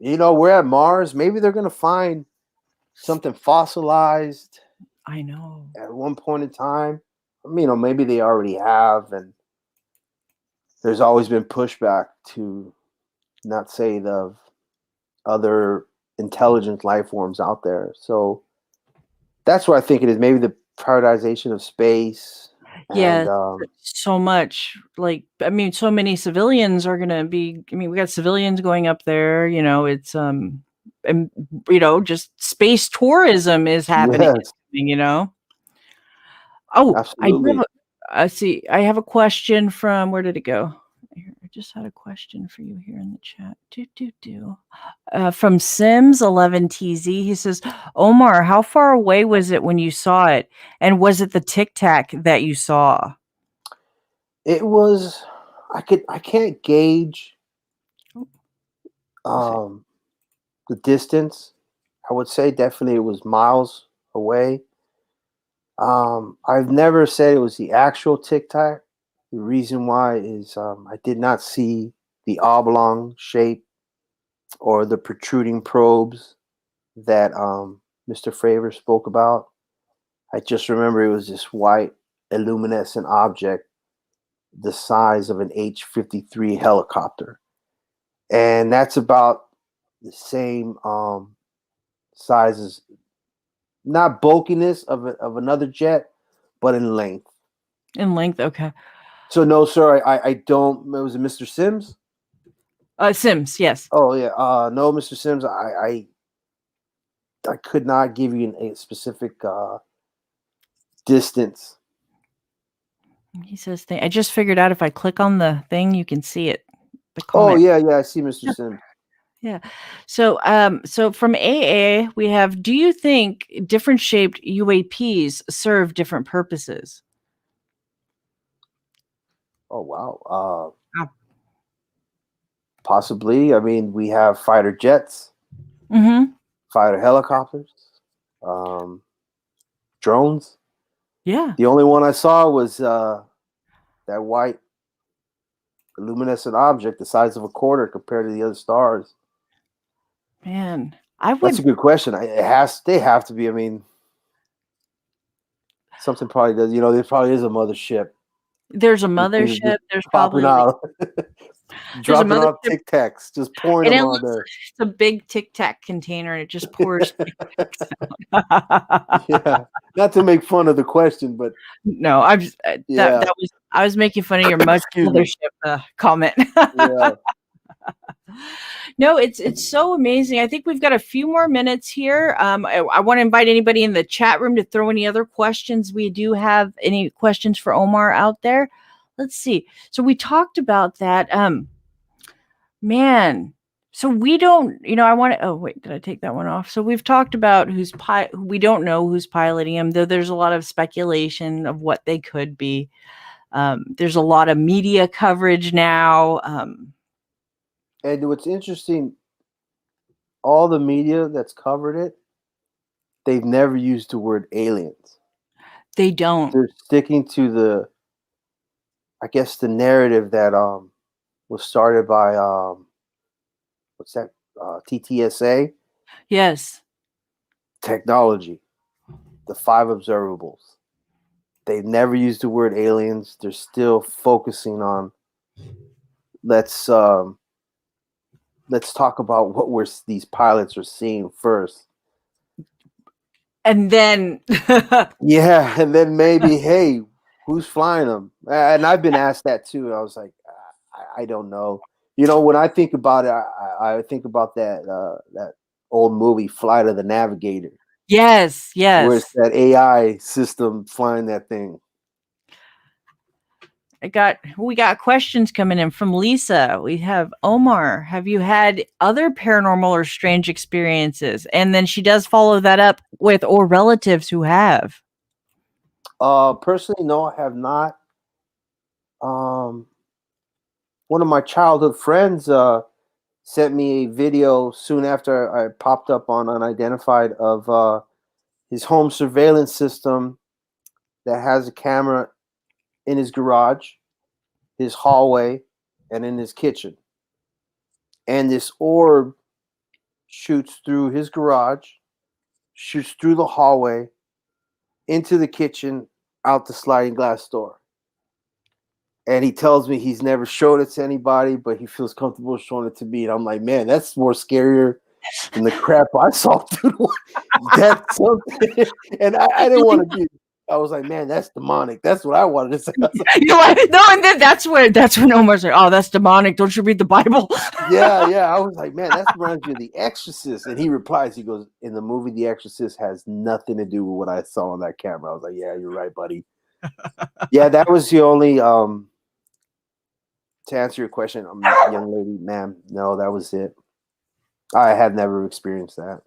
we're at Mars. Maybe they're gonna find something fossilized I know. at one point in time. Maybe they already have, and there's always been pushback to not say the other intelligent life forms out there. So that's what I think it is. Maybe the prioritization of space. Yeah, And so much. Like, I mean, so many civilians are gonna be. I mean, we got civilians going up there. It's and just space tourism is happening. yes, Oh, I do have absolutely. I see. I have a question from, where did it go? Here, I just had a question for you here in the chat. From Sims 11TZ, he says, Omar, how far away was it when you saw it, and was it the Tic Tac that you saw? It was. I can't gauge the distance. I would say definitely it was miles away. I've never said it was the actual Tic Tac. The reason why is I did not see the oblong shape or the protruding probes that Mr. Fravor spoke about. I just remember it was this white illuminescent object the size of an H-53 helicopter. And that's about the same size as, not bulkiness of another jet, but in length. In length, okay. So no, sir, I don't. Was it Mr. Sims? Sims, yes. Oh yeah, no, Mr. Sims. I could not give you a specific distance. He says, I just figured out if I click on the thing, you can see it. The Oh comment. yeah, I see Mr. Sims. Yeah. So from AA, we have, do you think different shaped UAPs serve different purposes? Oh wow. Oh. Possibly. I mean, we have fighter jets, Mm-hmm. fighter helicopters, um, drones. Yeah. The only one I saw was that white luminescent object the size of a quarter compared to the other stars. Man, I That's a would, good question. They have to be. I mean, something probably does. You know, there probably is a mothership. there's a These things are mothership, just there's popping probably like, out, there's a dropping off mothership, Tic Tacs, just pouring and it them on looks there. like it's a big Tic Tac container and it just pours Tic Tacs out. Yeah, not to make fun of the question, but No, I'm just, yeah, I was making fun of your excuse me. mothership comment. Yeah, No, it's so amazing. I think we've got a few more minutes here. I want to invite anybody in the chat room to throw any other questions. We do have any questions for Omar out there. Let's see. So we talked about that. Man. So we don't, I want to, oh wait, did I take that one off? So we've talked about we don't know who's piloting them, though there's a lot of speculation of what they could be. There's a lot of media coverage now. and what's interesting, all the media that's covered it, they've never used the word aliens. They don't. They're sticking to I guess, the narrative that was started by what's that? TTSA Yes. technology, the five observables. They've never used the word aliens. They're still focusing on let's um, let's talk about what these pilots are seeing first. And then Yeah, and then maybe, hey, who's flying them? And I've been asked that too. I was like, I don't know. You know, when I think about it, I think about that old movie, Flight of the Navigator, yes, where it's yes. that AI system flying that thing. We got questions coming in from Lisa. We have Omar. Have you had other paranormal or strange experiences? And then she does follow that up with or relatives who have. Personally, no, I have not. One of my childhood friends sent me a video soon after I popped up on Unidentified of his home surveillance system that has a camera in his garage, his hallway, and in his kitchen. And this orb shoots through his garage, shoots through the hallway, into the kitchen, out the sliding glass door. And he tells me he's never showed it to anybody, but he feels comfortable showing it to me. And I'm like, man, that's more scarier than the crap I saw through that's something. And I didn't want to be. I was like, man, that's demonic. That's what I wanted to say. I was like, You know what? No, and then that's when Omar's like, "Oh, that's demonic. Don't you read the Bible?" yeah. I was like, man, that reminds me of The Exorcist. And he replies, he goes, in the movie The Exorcist has nothing to do with what I saw on that camera. I was like, yeah, you're right, buddy. Yeah, that was the only to answer your question, young lady, ma'am, no, that was it. I had never experienced that.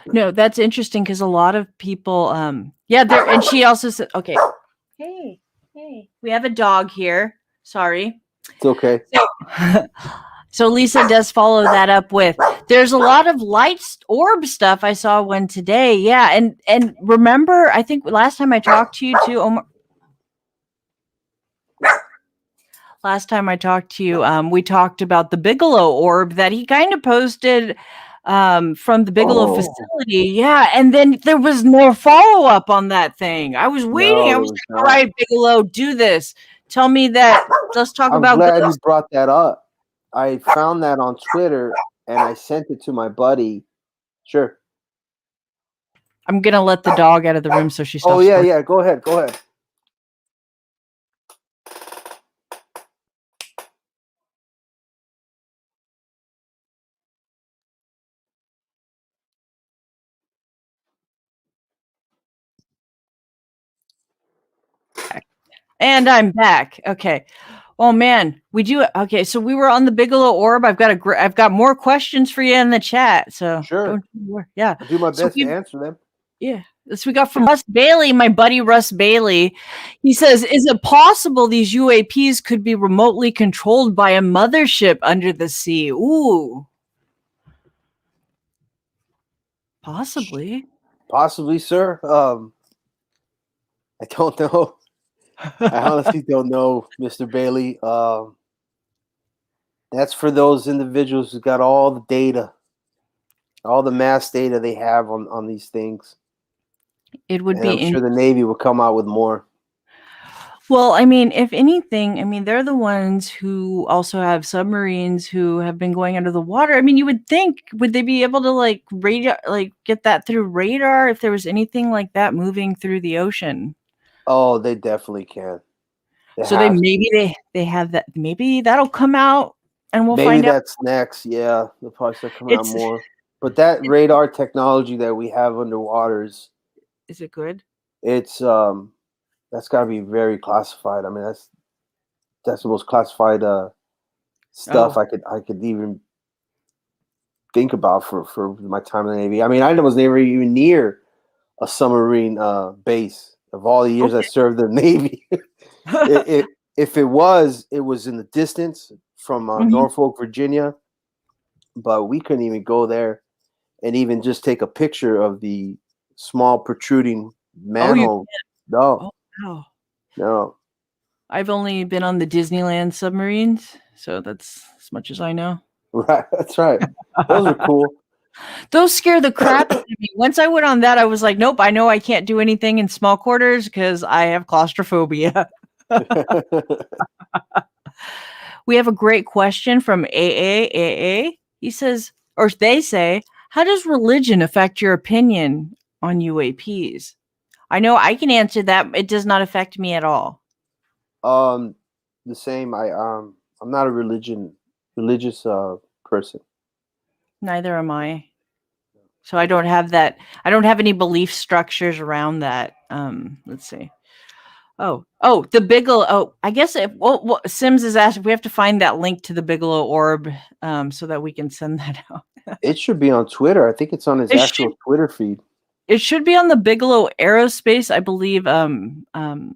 No, that's interesting because a lot of people, yeah, there. And she also said, "Okay, hey, we have a dog here. Sorry." It's okay. So Lisa does follow that up with, there's a lot of light orb stuff. I saw one today. Yeah, and remember, I think last time I talked to you too, Omar. Last time I talked to you, we talked about the Bigelow orb that he kind of posted from the Bigelow facility. Yeah, and then there was no follow up on that thing. I was waiting. No, I there was was like, all not. right, Bigelow, do this. Tell me that. Let's talk I'm about glad ghosts. you brought that up. I found that on Twitter and I sent it to my buddy. Sure. I'm gonna let the dog out of the room so she stops. Oh yeah. Go ahead. And I'm back. Okay. Oh man, we do. Okay, so we were on the Bigelow Orb. I've got more questions for you in the chat. So Sure. don't you worry. Yeah. I'll do my So best to answer them. yeah. This we got from Russ Bailey, my buddy Russ Bailey. He says, "Is it possible these UAPs could be remotely controlled by a mothership under the sea?" Ooh, possibly. Possibly, sir. I don't know. I honestly don't know, Mr. Bailey. That's for those individuals who got all the data, all the mass data they have on these things. It would And be. I'm sure the Navy will come out with more. Well, I mean, if anything, I mean, they're the ones who also have submarines who have been going under the water. I mean, you would think, would they be able to like radar, like get that through radar if there was anything like that moving through the ocean? Oh, they definitely can. So they have that. Maybe that'll come out, and we'll Maybe find out. that's next. Yeah, they'll probably start coming out It's more. But that radar technology that we have underwater is it good? it's that's got to be very classified. I mean, that's the most classified stuff Oh. I could even think about for my time in the Navy. I mean, I was never even near a submarine base of all the years I Okay. served the Navy. If it was in the distance from Mhm. Norfolk, Virginia, but we couldn't even go there and even just take a picture of the small protruding manhole. No, Oh, wow. no. I've only been on the Disneyland submarines, so that's as much as I know. Right, that's right. Those are cool. Those scare the crap out of me. Once I went on that, I was like, nope, I know I can't do anything in small quarters because I have claustrophobia. We have a great question from AA. He says, or they say, how does religion affect your opinion on UAPs? I know I can answer that. It does not affect me at all. The same. I'm not a religious person. Neither am I. So I don't have that. I don't have any belief structures around that. Let's see. Oh, the Bigelow. Oh, I guess Sims is asked if we have to find that link to the Bigelow Orb, so that we can send that out. It should be on Twitter. I think it's on his actual Twitter feed. It should be on the Bigelow Aerospace, I believe. Mr.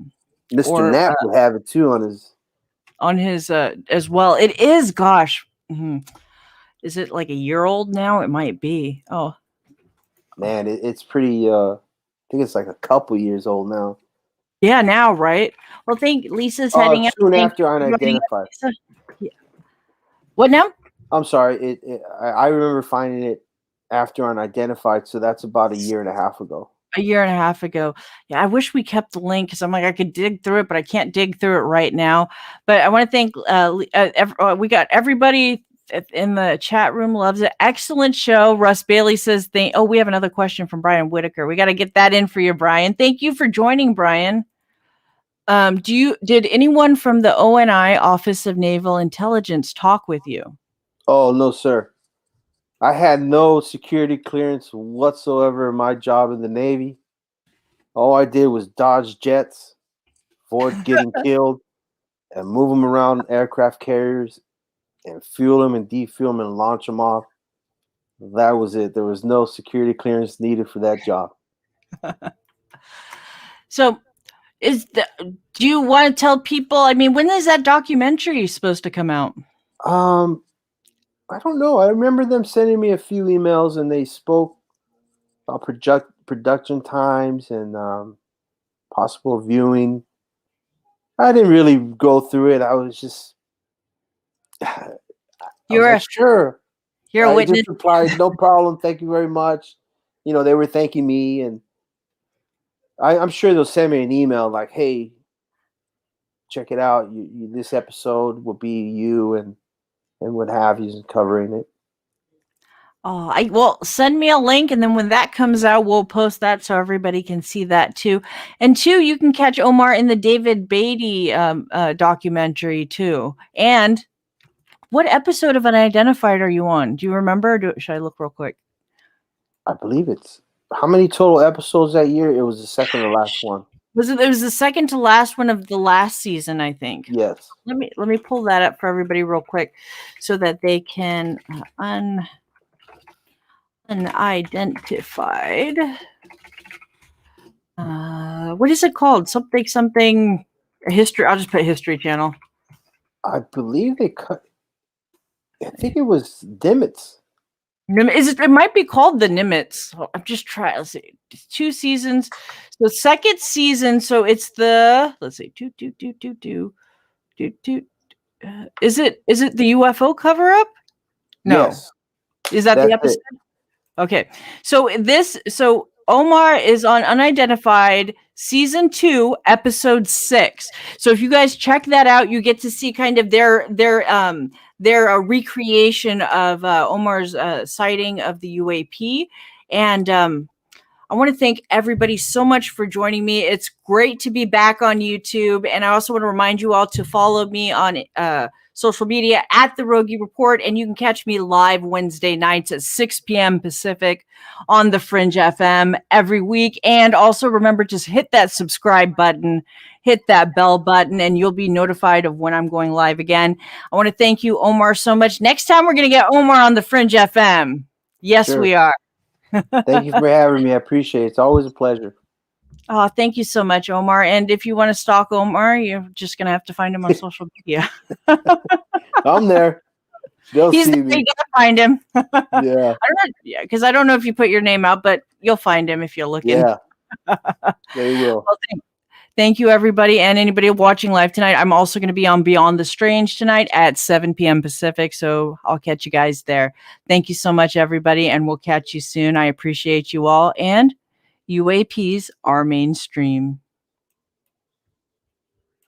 Knapp would have it too on his as well. It is. Gosh, is it like a year old now? It might be. Oh, man, it's pretty. I think it's like a couple years old now. Yeah, now, right? Well, Lisa's heading out. Soon after Unidentified. Yeah. What now? I'm sorry. I remember finding it after Unidentified, so that's about a year and a half ago. A year and a half ago. Yeah, I wish we kept the link because I'm like, I could dig through it, but I can't dig through it right now. But I want to thank, we got everybody in the chat room loves it. Excellent show. Russ Bailey says, we have another question from Brian Whitaker. We got to get that in for you, Brian. Thank you for joining, Brian. Did anyone from the ONI Office of Naval Intelligence talk with you? Oh, no, sir. I had no security clearance whatsoever in my job in the Navy. All I did was dodge jets, avoid getting killed, and move them around aircraft carriers and fuel them and defuel them and launch them off. That was it. There was no security clearance needed for that job. So, do you want to tell people? I mean, when is that documentary supposed to come out? I don't know. I remember them sending me a few emails, and they spoke about production times and possible viewing. I didn't really go through it. I was just, sure. You're a witness. Just replied, no problem. Thank you very much. You know, they were thanking me, and I'm sure they'll send me an email like, hey, check it out. This episode will be you and what have you covering it. Oh, send me a link, and then when that comes out, we'll post that so everybody can see that too. And two, you can catch Omar in the David Beatty documentary too. And what episode of Unidentified are you on? Do you remember? Should I look real quick? I believe it's how many total episodes that year? It was the second to last one. It was the second to last one of the last season, I think. Yes. Let me pull that up for everybody real quick so that they can unidentified. What is it called? Something history. I'll just put History Channel. I believe they cut. I think it was Nimitz. It might be called the Nimitz. I'm just trying. Let's see. It's 2 seasons. So second season. So it's the let's see. Is it the UFO cover up? No. Yes. Is that the That's episode? it. Okay. So Omar is on Unidentified season 2, episode 6. So if you guys check that out, you get to see kind of their recreation of Omar's sighting of the UAP. And I want to thank everybody so much for joining me. It's great to be back on YouTube. And I also want to remind you all to follow me on social media at The Rogie Report. And you can catch me live Wednesday nights at 6 p.m. Pacific on the Fringe FM every week. And also remember, just hit that subscribe button, hit that bell button, and you'll be notified of when I'm going live again. I want to thank you, Omar, so much. Next time we're going to get Omar on the Fringe FM. Yes, Sure. we are. Thank you for having me. I appreciate it. It's always a pleasure. Oh, thank you so much, Omar. And if you want to stalk Omar, you're just going to have to find him on social media. I'm there. They'll He's see there. me. You gotta find him. Yeah. Because I don't know if you put your name out, but you'll find him if you're looking. Yeah. They will. Well, thank you, everybody, and anybody watching live tonight. I'm also going to be on Beyond the Strange tonight at 7 p.m. Pacific, so I'll catch you guys there. Thank you so much, everybody, and we'll catch you soon. I appreciate you all, and UAPs are mainstream.